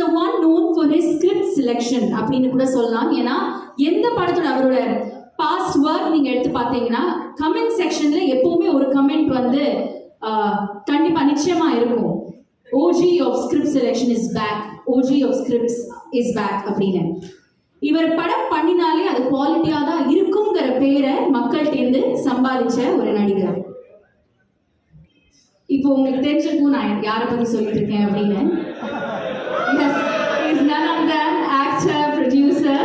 the one known for his script selection அப்படின்னு கூட சொல்லலாம். ஏன்னா எந்த படத்தோட அவரோட பாஸ்ட் ஒர்க் நீங்க எடுத்து பார்த்தீங்கன்னா கமெண்ட் செக்ஷன்ல எப்பவுமே ஒரு கமெண்ட் வந்து கண்டிப்பா நிச்சயமா இருக்கும். OG of script selection is back. OG of scripts is back அப்படின்னு. இவர் படம் பண்ணினாலே அது குவாலிட்டியா தான் இருக்குங்கிற பேரை மக்கள்கிட்டேருந்து சம்பாதிச்ச ஒரு நடிகர். இப்போ உங்களுக்கு தெரிஞ்சிருக்கும் நான் யாரை பத்தி சொல்லிட்டு இருக்கேன் அப்படின்னு. none of them actor producer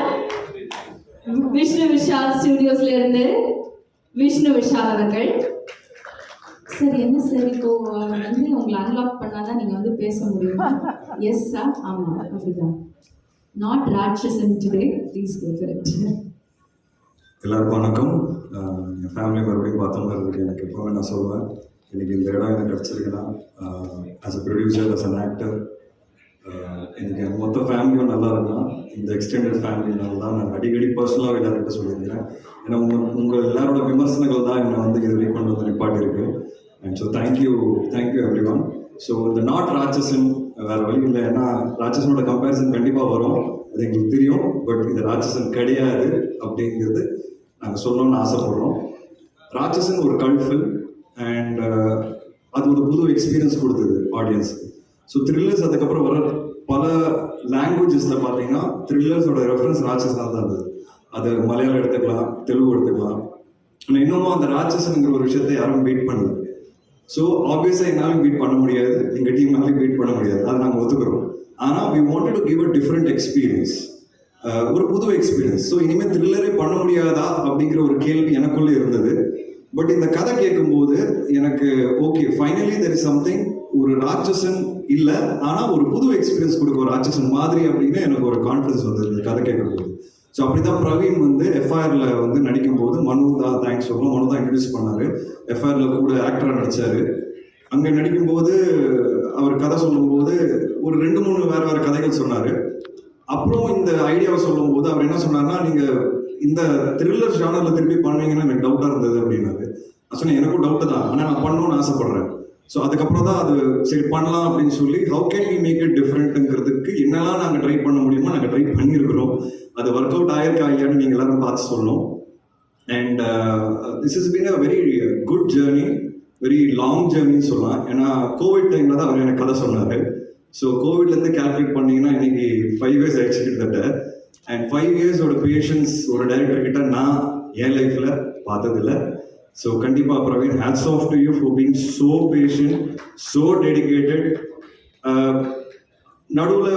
Vishnu Vishal ஸ்டுடியோஸ்ல இருந்து விஷ்ணு விஷால் அவர்கள். சார் என்ன சார் இப்போ வந்து உங்களை அன்லாக் பண்ணாதான் நீங்க வந்து பேச முடியும். எஸ் சார், ஆமா அப்படிதான். Not Ratsasan today, please go for it. எல்லாருக்கும் வணக்கம். என் ஃபேமிலி மறுபடியும் பார்த்த மாதிரி இருக்கு. எனக்கு எப்போவே நான் சொல்லுவேன், எனக்கு இந்த இடம் எனக்கு கிடச்சிருக்குன்னா as a producer, as an actor, எனக்கு என் மொத்த ஃபேமிலியும் நல்லா இருக்குன்னா இந்த எக்ஸ்டெண்டட் ஃபேமிலினால தான் நான் அடிக்கடி பர்சனலாக எல்லார்கிட்ட சொல்லியிருக்கிறேன். ஏன்னா உங்கள் எல்லாரோட விமர்சனங்கள் தான் என்னை வந்து இது வரைக்கும் கொண்டு வந்து நிப்பாட்டியிருக்கு. And so thank you everyone. So இந்த நாட் ராட்சசன் வேறு வழி இல்லை. ஏன்னா ராட்சசனோட கம்பேரிசன் கண்டிப்பாக வரும், அது எங்களுக்கு தெரியும். பட் இது ராட்சசன் கிடையாது அப்படிங்கிறது நாங்கள் சொல்லணும்னு ஆசைப்படுறோம். ராட்சசன் ஒரு கல்ட் ஃபில்ம் அண்ட் அது ஒரு புது எக்ஸ்பீரியன்ஸ் கொடுத்தது ஆடியன்ஸுக்கு. ஸோ த்ரில்லர்ஸ் அதுக்கப்புறம் வர பல லாங்குவேஜஸில் பார்த்தீங்கன்னா த்ரில்லர்ஸோட ரெஃபரன்ஸ் ராட்சசனாக தான் இருந்தது. அது மலையாளம் எடுத்துக்கலாம், தெலுங்கு எடுத்துக்கலாம். ஆனால் இன்னமும் அந்த ராட்சசனுங்கிற ஒரு விஷயத்தை யாரும் பீட் பண்ணல. ஸோ ஆப்வியஸாக என்னாலும் பீட் பண்ண முடியாது, எங்கள் டீம்னாலும் பீட் பண்ண முடியாது, அதை நாங்கள் ஒத்துக்கிறோம். ஆனால் we wanted to give a different experience, ஒரு புது எக்ஸ்பீரியன்ஸ். ஸோ இனிமேல் த்ரில்லரே பண்ண முடியாதா அப்படிங்கிற ஒரு கேள்வி எனக்குள்ளே இருந்தது. பட் இந்த கதை கேட்கும்போது எனக்கு okay, finally there is something, ஒரு ராட்சசன் இல்லை ஆனால் ஒரு புது எக்ஸ்பீரியன்ஸ் கொடுக்க ஒரு ராட்சசன் மாதிரி அப்படின்னு எனக்கு ஒரு கான்ஃபிடன்ஸ் வந்தது இந்த கதை கேட்கும்போது. ஸோ அப்படி தான் பிரவீன் வந்து எஃப்ஐஆரில் வந்து நடிக்கும்போது மனு தான் தேங்க்ஸ் சொல்லணும், மனு தான் இன்ட்ரடியூஸ் பண்ணார். எஃப்ஐஆரில் கூட ஆக்டராக நடித்தார். அங்கே நடிக்கும்போது அவர் கதை சொல்லும்போது ஒரு 2-3 வேறு கதைகள் சொன்னார். அப்புறம் இந்த ஐடியாவை சொல்லும்போது அவர் என்ன சொன்னார்னா, நீங்கள் இந்த த்ரில்லர் ஜானரில் திருப்பி பண்ணுவீங்கன்னு எனக்கு டவுட்டாக இருந்தது அப்படின்னாரு. நான் சொன்னேன் எனக்கும் டவுட்டு தான், ஆனால் நான் பண்ணணும்னு ஆசைப்பட்றேன். ஸோ அதுக்கப்புறம் தான் அது சரி பண்ணலாம் அப்படின்னு சொல்லி how can we make it டிஃப்ரெண்ட்டுங்கிறதுக்கு என்னெல்லாம் நாங்கள் ட்ரை பண்ண முடியுமோ நாங்கள் ட்ரை பண்ணியிருக்கிறோம். அது ஒர்க் அவுட் ஆயிருக்கா இல்லையான்னு நீங்கள் எல்லாரும் பார்த்து சொல்லணும். And this is been a very good journey, very long ஜேர்னின்னு சொல்லலாம். ஏன்னா கோவிட் டைமில் தான் அவர் எனக்கு கதை சொன்னார். ஸோ கோவிட்லேருந்து கேல்குலேட் பண்ணிங்கன்னா இன்னைக்கு 5 years ஆயிடுச்சு கிட்டத்தட்ட. அண்ட் 5 yearsோட பேஷன்ஸ் ஒரு டைரக்டர் கிட்ட நான் என் லைஃப்பில் பார்த்ததில்லை. ஸோ கண்டிப்பாக Praveen, hats off to you for being so patient, so dedicated. நடுவில்